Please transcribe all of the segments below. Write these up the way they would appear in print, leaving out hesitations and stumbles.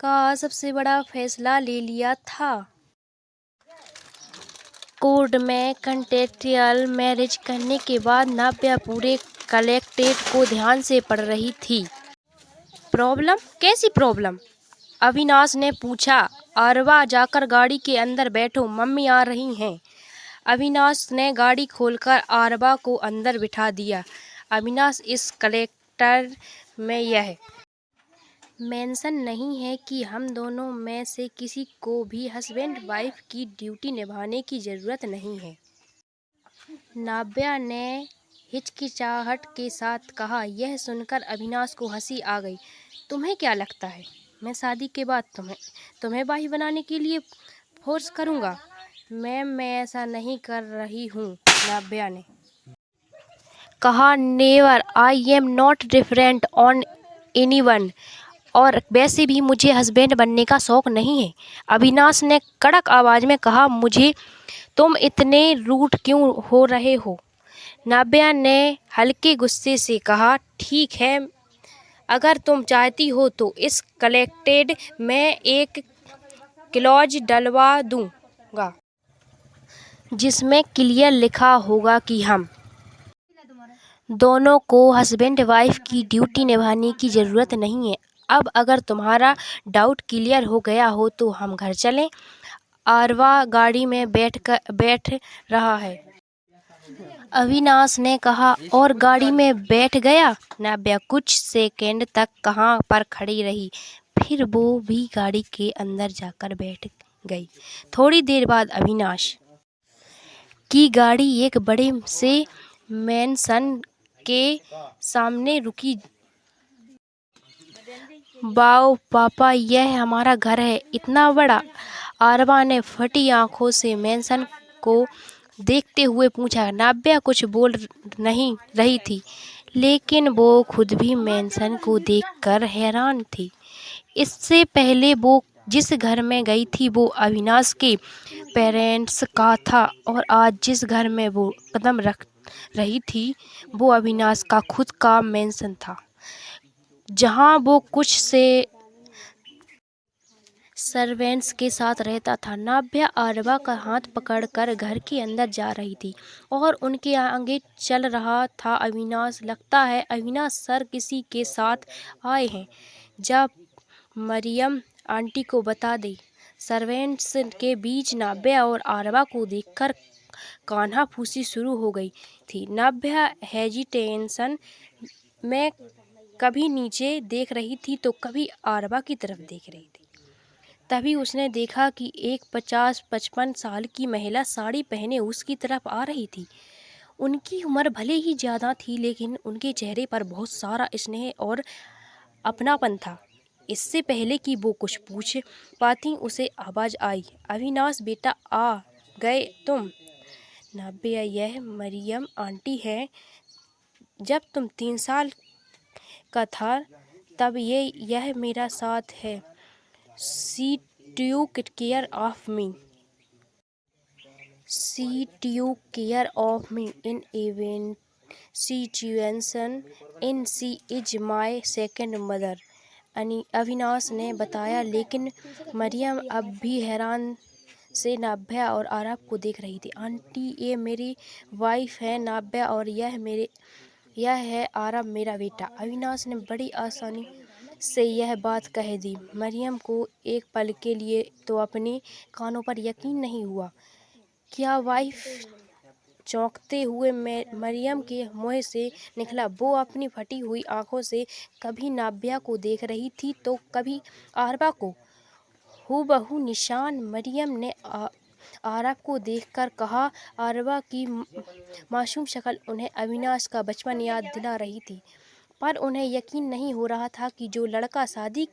का सबसे बड़ा फैसला ले लिया था। कोर्ट में कंटेक्चुअल मैरिज करने के बाद नाव्या पूरे कलेक्टेड को ध्यान से पढ़ रही थी। प्रॉब्लम? कैसी प्रॉब्लम? अविनाश ने पूछा। आरवा, जाकर गाड़ी के अंदर बैठो, मम्मी आ रही हैं। अविनाश ने गाड़ी खोलकर आरवा को अंदर बिठा दिया। अविनाश, इस कलेक्टर में यह मेंशन नहीं है कि हम दोनों में से किसी को भी हस्बैंड वाइफ की ड्यूटी निभाने की ज़रूरत नहीं है। नाव्या ने हिचकिचाहट के साथ कहा। यह सुनकर अविनाश को हंसी आ गई। तुम्हें क्या लगता है मैं शादी के बाद तुम्हें वाइफ बनाने के लिए फोर्स करूँगा? मैम, मैं ऐसा नहीं कर रही हूँ, नाव्या ने कहा। Never, I am not different on anyone. और वैसे भी मुझे हस्बैंड बनने का शौक नहीं है, अविनाश ने कड़क आवाज़ में कहा। मुझे तुम इतने रूड क्यों हो रहे हो? नाव्या ने हल्के गुस्से से कहा। ठीक है, अगर तुम चाहती हो तो इस कलेक्टेड में एक क्लॉज डलवा दूंगा जिसमें क्लियर लिखा होगा कि हम दोनों को हस्बैंड वाइफ की ड्यूटी निभाने की ज़रूरत नहीं है। अब अगर तुम्हारा डाउट क्लियर हो गया हो तो हम घर चलें। आरवा गाड़ी में बैठ रहा है, अविनाश ने कहा। और गाड़ी में बैठ गया? नाव्या कुछ सेकंड तक कहाँ पर खड़ी रही, फिर वो भी गाड़ी के अंदर जाकर बैठ गई। थोड़ी देर बाद अविनाश की गाड़ी एक बड़े से मैंसन के सामने रुकी। वाओ पापा, यह हमारा घर है, इतना बड़ा? आरवा ने फटी आंखों से मैंसन को देखते हुए पूछा। नाव्या कुछ बोल नहीं रही थी, लेकिन वो खुद भी मैंसन को देखकर हैरान थी। इससे पहले वो जिस घर में गई थी वो अविनाश के पेरेंट्स का था, और आज जिस घर में वो कदम रख रही थी वो अविनाश का खुद का मैंसन था, जहां वो कुछ से सर्वेंट्स के साथ रहता था। नाव्या आरवा का हाथ पकड़कर घर के अंदर जा रही थी और उनके आगे चल रहा था अविनाश। लगता है अविनाश सर किसी के साथ आए हैं, जब मरियम आंटी को बता दे। सर्वेंट्स के बीच नाव्या और आरवा को देखकर कान्हा फूसी शुरू हो गई थी। नाव्या हेजिटेशन में कभी नीचे देख रही थी तो कभी आरवा की तरफ देख रही थी। तभी उसने देखा कि एक 50-55 साल की महिला साड़ी पहने उसकी तरफ आ रही थी। उनकी उम्र भले ही ज़्यादा थी, लेकिन उनके चेहरे पर बहुत सारा स्नेह और अपनापन था। इससे पहले कि वो कुछ पूछ पाती, उसे आवाज़ आई। अविनाश बेटा, आ गए तुम? नाव्या, यह मरियम आंटी है। जब तुम 3 साल का था तब यह मेरा साथ है। She took care of me. She took care of me in event situation, and she is my second mother. Avinash ने बताया, लेकिन मरियम अब भी हैरान से नाव्या और आरव को देख रही थी। आंटी, ये मेरी वाइफ है नाव्या, और यह है आरव, मेरा बेटा। अविनाश ने बड़ी आसानी से यह बात कह दी। मरियम को एक पल के लिए तो अपने कानों पर यकीन नहीं हुआ। क्या वाइफ? चौंकते हुए मरियम के मुंह से निकला। वो अपनी फटी हुई आंखों से कभी नाव्या को देख रही थी तो कभी आरवा को। हूबहू निशान। मरियम ने आरव को देखकर कहा। आरवा की मासूम शक्ल उन्हें अविनाश का बचपन याद दिला रही थी, पर उन्हें यकीन नहीं हो रहा था कि जो लड़का शादी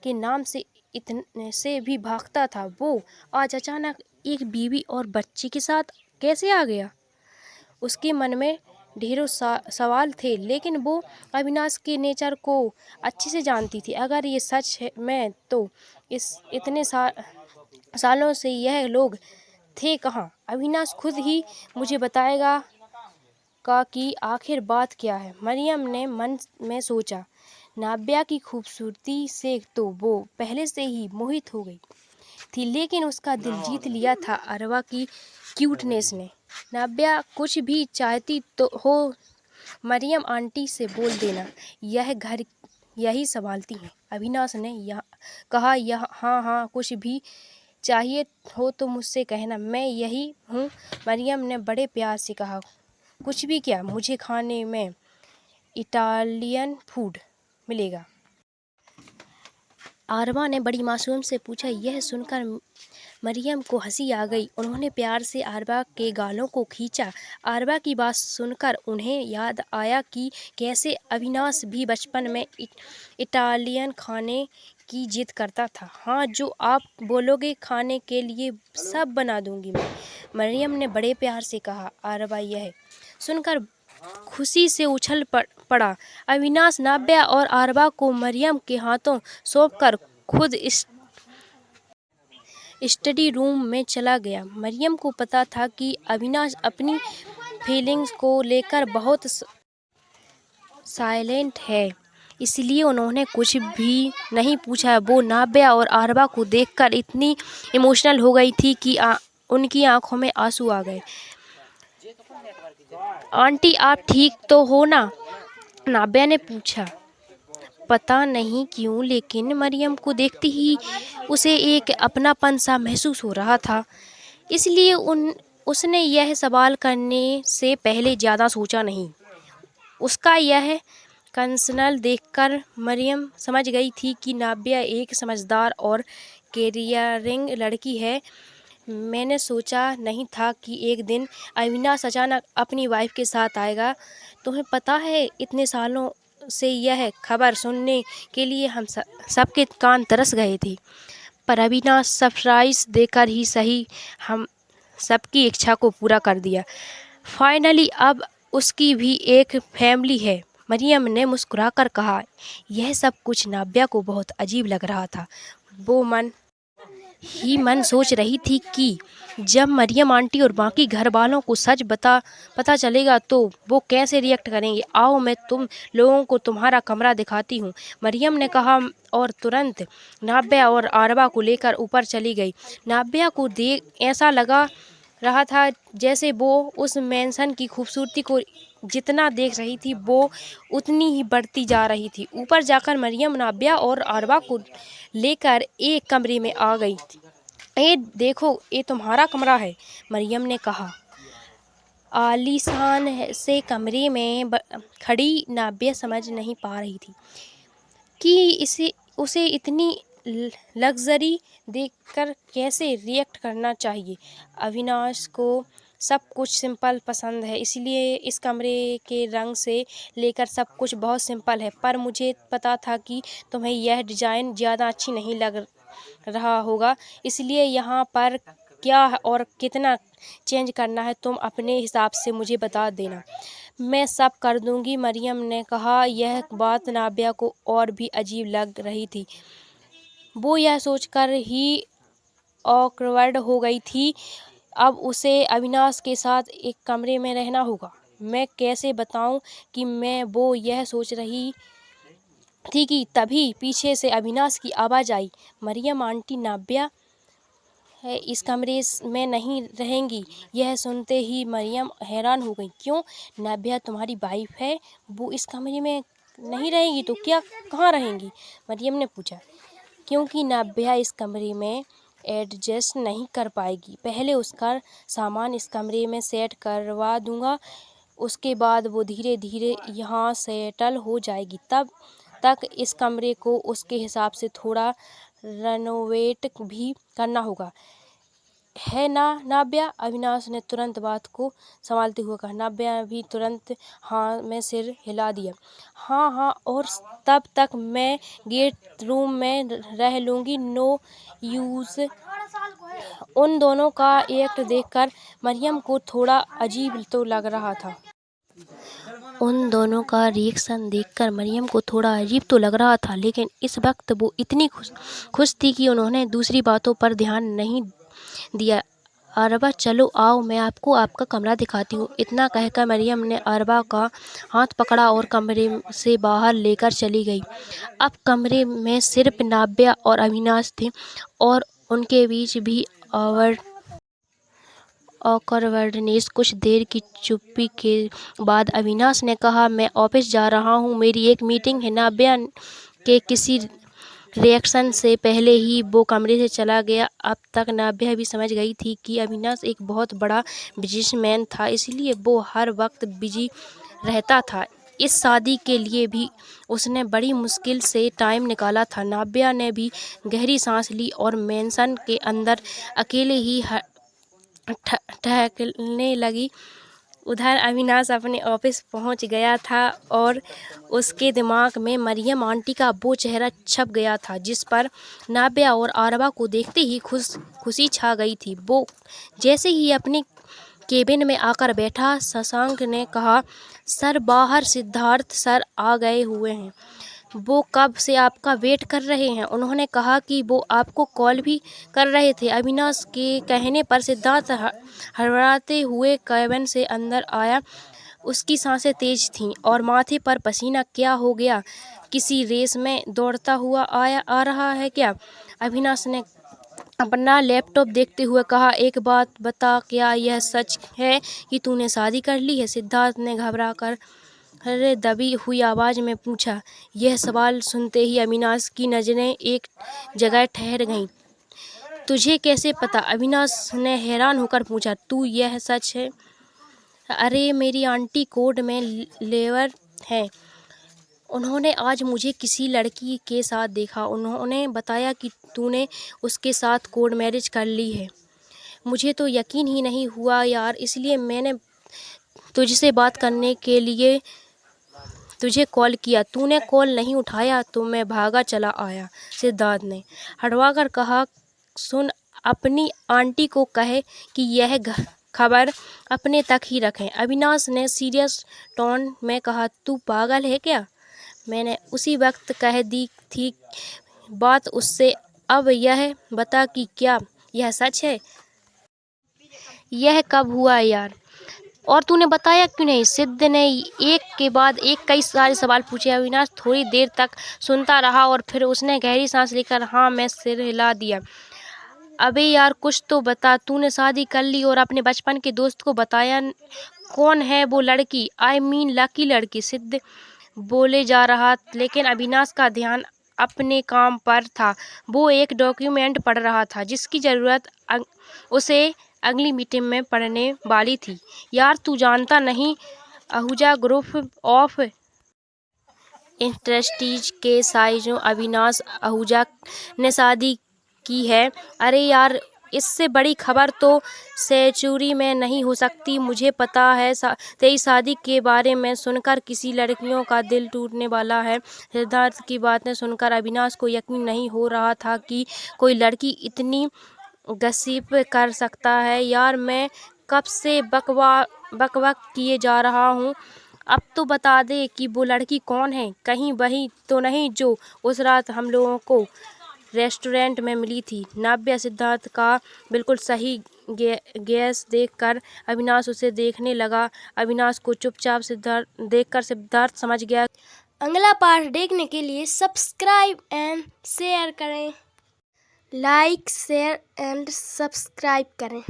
के नाम से इतने से भी भागता था, वो आज अचानक एक बीवी और बच्चे के साथ कैसे आ गया। उसके मन में ढेरों सवाल थे, लेकिन वो अविनाश के नेचर को अच्छे से जानती थी। अगर ये सच है में तो इतने सालों से यह लोग थे कहाँ? अविनाश खुद ही मुझे बताएगा कि आखिर बात क्या है, मरियम ने मन में सोचा। नाब्या की खूबसूरती से तो वो पहले से ही मोहित हो गई थी, लेकिन उसका दिल जीत लिया था अरवा की क्यूटनेस ने। नाब्या कुछ भी चाहती तो हो मरियम आंटी से बोल देना, यह घर यही संभालती हैं। अविनाश ने कहा, यह हाँ हाँ, कुछ भी चाहिए हो तो मुझसे कहना, मैं यही हूँ। मरियम ने बड़े प्यार से कहा, कुछ भी क्या, मुझे खाने में इटालियन फूड मिलेगा। आरवा ने बड़ी मासूम से पूछा। यह सुनकर मरियम को हंसी आ गई। उन्होंने प्यार से आरवा के गालों को खींचा। आरवा की बात सुनकर उन्हें याद आया कि कैसे अविनाश भी बचपन में इटालियन खाने की जिद करता था। हाँ, जो आप बोलोगे खाने के लिए सब बना दूंगी मैं, मरियम ने बड़े प्यार से कहा। आरवा यह सुनकर खुशी से उछल पड़ा। अविनाश नाब्या और आरवा को मरियम के हाथों सौंपकर खुद स्टडी रूम में चला गया। मरियम को पता था कि अविनाश अपनी फीलिंग्स को लेकर बहुत साइलेंट है, इसलिए उन्होंने कुछ भी नहीं पूछा। वो नाब्या और आरवा को देखकर इतनी इमोशनल हो गई थी कि उनकी आंखों में आंसू आ गए। आंटी, आप ठीक तो हो ना? नाब्या ने पूछा। पता नहीं क्यों, लेकिन मरियम को देखते ही उसे एक अपनापन सा महसूस हो रहा था, इसलिए उसने यह सवाल करने से पहले ज़्यादा सोचा नहीं। उसका यह कंसर्न देखकर मरियम समझ गई थी कि नाब्या एक समझदार और केयरिंग लड़की है। मैंने सोचा नहीं था कि एक दिन अविनाश अचानक अपनी वाइफ के साथ आएगा। तुम्हें पता है, इतने सालों से यह खबर सुनने के लिए हम सबके कान तरस गए थे, पर अविनाश सरप्राइज देकर ही सही हम सबकी इच्छा को पूरा कर दिया। फाइनली अब उसकी भी एक फैमिली है। मरियम ने मुस्कुराकर कहा। यह सब कुछ नाब्या को बहुत अजीब लग रहा था। वो मन ही मन सोच रही थी कि जब मरियम आंटी और बाकी घर वालों को सच पता चलेगा तो वो कैसे रिएक्ट करेंगे। आओ, मैं तुम लोगों को तुम्हारा कमरा दिखाती हूँ, मरियम ने कहा और तुरंत नाब्या और आरवा को लेकर ऊपर चली गई। नाब्या को देख ऐसा लगा रहा था जैसे वो उस मेंशन की खूबसूरती को जितना देख रही थी वो उतनी ही बढ़ती जा रही थी। ऊपर जाकर मरियम नाब्या और आरवा को लेकर एक कमरे में आ गई। ये देखो, ये तुम्हारा कमरा है, मरियम ने कहा। आलीशान से कमरे में खड़ी नाब्या समझ नहीं पा रही थी कि उसे इतनी लग्जरी देखकर कैसे रिएक्ट करना चाहिए। अविनाश को सब कुछ सिंपल पसंद है, इसलिए इस कमरे के रंग से लेकर सब कुछ बहुत सिंपल है, पर मुझे पता था कि तुम्हें यह डिज़ाइन ज़्यादा अच्छी नहीं लग रहा होगा, इसलिए यहाँ पर क्या और कितना चेंज करना है तुम अपने हिसाब से मुझे बता देना, मैं सब कर दूंगी, मरियम ने कहा। यह बात नाब्या को और भी अजीब लग रही थी। वो यह सोचकर ही ऑकवर्ड हो गई थी, अब उसे अविनाश के साथ एक कमरे में रहना होगा। मैं कैसे बताऊं कि मैं वो यह सोच रही थी कि तभी पीछे से अविनाश की आवाज़ आई। मरियम आंटी, नाब्या है इस कमरे में नहीं रहेंगी। यह सुनते ही मरियम हैरान हो गई। क्यों? नाब्या तुम्हारी वाइफ है, वो इस कमरे में नहीं रहेगी तो क्या कहाँ रहेंगी? मरियम ने पूछा। क्योंकि नाब्या इस कमरे में एडजस्ट नहीं कर पाएगी। पहले उसका सामान इस कमरे में सेट करवा दूंगा, उसके बाद वो धीरे धीरे यहाँ सेटल हो जाएगी। तब तक इस कमरे को उसके हिसाब से थोड़ा रेनोवेट भी करना होगा, है ना नाब्या? अविनाश ने तुरंत बात को संभालते हुए कहा। नाब्या भी तुरंत हाँ में सिर हिला दिया। हाँ हाँ, और तब तक मैं गेट रूम में रह लूँगी, नो यूज़। उन दोनों का एक्ट देखकर मरियम को थोड़ा अजीब तो लग रहा था। उन दोनों का रिएक्शन देखकर मरियम को थोड़ा अजीब तो लग रहा था, लेकिन इस वक्त वो इतनी खुश थी कि उन्होंने दूसरी बातों पर ध्यान नहीं दिया। अरबा चलो आओ मैं आपको आपका कमरा दिखाती हूँ। इतना कहकर मरियम ने अरबा का हाथ पकड़ा और कमरे से बाहर लेकर चली गई। अब कमरे में सिर्फ नाब्या और अविनाश थे और उनके बीच भी ऑकवर्डनेस। कुछ देर की चुप्पी के बाद अविनाश ने कहा, मैं ऑफिस जा रहा हूँ, मेरी एक मीटिंग है। नाब्या के किसी रिएक्शन से पहले ही वो कमरे से चला गया। अब तक नाब्या भी समझ गई थी कि अविनाश एक बहुत बड़ा बिजनेसमैन था, इसलिए वो हर वक्त बिजी रहता था। इस शादी के लिए भी उसने बड़ी मुश्किल से टाइम निकाला था। नाब्या ने भी गहरी सांस ली और मेंशन के अंदर अकेले ही ठहरने लगी। उधर अविनाश अपने ऑफिस पहुंच गया था और उसके दिमाग में मरियम आंटी का वो चेहरा छप गया था जिस पर नाब्या और आरबा को देखते ही खुशी छा गई थी। वो जैसे ही अपने केबिन में आकर बैठा, शशांक ने कहा, सर बाहर सिद्धार्थ सर आ गए हुए हैं, वो कब से आपका वेट कर रहे हैं। उन्होंने कहा कि वो आपको कॉल भी कर रहे थे। अविनाश के कहने पर सिद्धार्थ हड़बड़ाते हुए केबिन से अंदर आया। उसकी सांसें तेज थीं और माथे पर पसीना। क्या हो गया, किसी रेस में दौड़ता हुआ आ रहा है क्या? अविनाश ने अपना लैपटॉप देखते हुए कहा, एक बात बता, क्या यह सच है कि तूने शादी कर ली है? सिद्धार्थ ने घबरा कर दबी हुई आवाज़ में पूछा। यह सवाल सुनते ही अविनाश की नज़रें एक जगह ठहर गईं। तुझे कैसे पता? अविनाश ने हैरान होकर पूछा। तू, यह सच है? अरे मेरी आंटी कोर्ट में लेबर है, उन्होंने आज मुझे किसी लड़की के साथ देखा। उन्होंने बताया कि तूने उसके साथ कोर्ट मैरिज कर ली है। मुझे तो यकीन ही नहीं हुआ यार, इसलिए मैंने तुझसे बात करने के लिए तुझे कॉल किया। तूने कॉल नहीं उठाया तो मैं भागा चला आया, सिद्धार्थ ने हड़बड़ाकर कहा। सुन, अपनी आंटी को कहे कि यह खबर अपने तक ही रखें। अविनाश ने सीरियस टोन में कहा, तू पागल है क्या? मैंने उसी वक्त कह दी थी बात उससे। अब यह बता कि क्या यह सच है? यह कब हुआ यार, और तूने बताया क्यों नहीं? सिद्ध ने एक के बाद एक कई सारे सवाल पूछे। अविनाश थोड़ी देर तक सुनता रहा और फिर उसने गहरी सांस लेकर हाँ में सिर हिला दिया। अबे यार कुछ तो बता, तूने शादी कर ली और अपने बचपन के दोस्त को बताया? कौन है वो लड़की? आई मीन लकी लड़की, सिद्ध बोले जा रहा, लेकिन अविनाश का ध्यान अपने काम पर था। वो एक डॉक्यूमेंट पढ़ रहा था जिसकी ज़रूरत उसे अगली मीटिंग में पढ़ने वाली थी। यार तू जानता नहीं, आहूजा ग्रुप ऑफ इंडस्ट्रीज के साइजों अविनाश आहूजा ने शादी की है। अरे यार, इससे बड़ी खबर तो सेंचुरी में नहीं हो सकती। मुझे पता है तेरी शादी के बारे में सुनकर किसी लड़कियों का दिल टूटने वाला है। सिद्धार्थ की बातें सुनकर अविनाश को यकीन नहीं हो रहा था कि कोई लड़की इतनी गसिप कर सकता है। यार मैं कब से बकवाक किए जा रहा हूँ, अब तो बता दे कि वो लड़की कौन है? कहीं वही तो नहीं जो उस रात हम लोगों को रेस्टोरेंट में मिली थी? नाब्या सिद्धार्थ का बिल्कुल सही गैस देखकर अविनाश उसे देखने लगा। अविनाश को चुपचाप सिद्धार्थ देखकर सिद्धार्थ समझ गया। अगला पार्ट देखने के लिए सब्सक्राइब एंड शेयर करें, लाइक शेयर एंड सब्सक्राइब करें।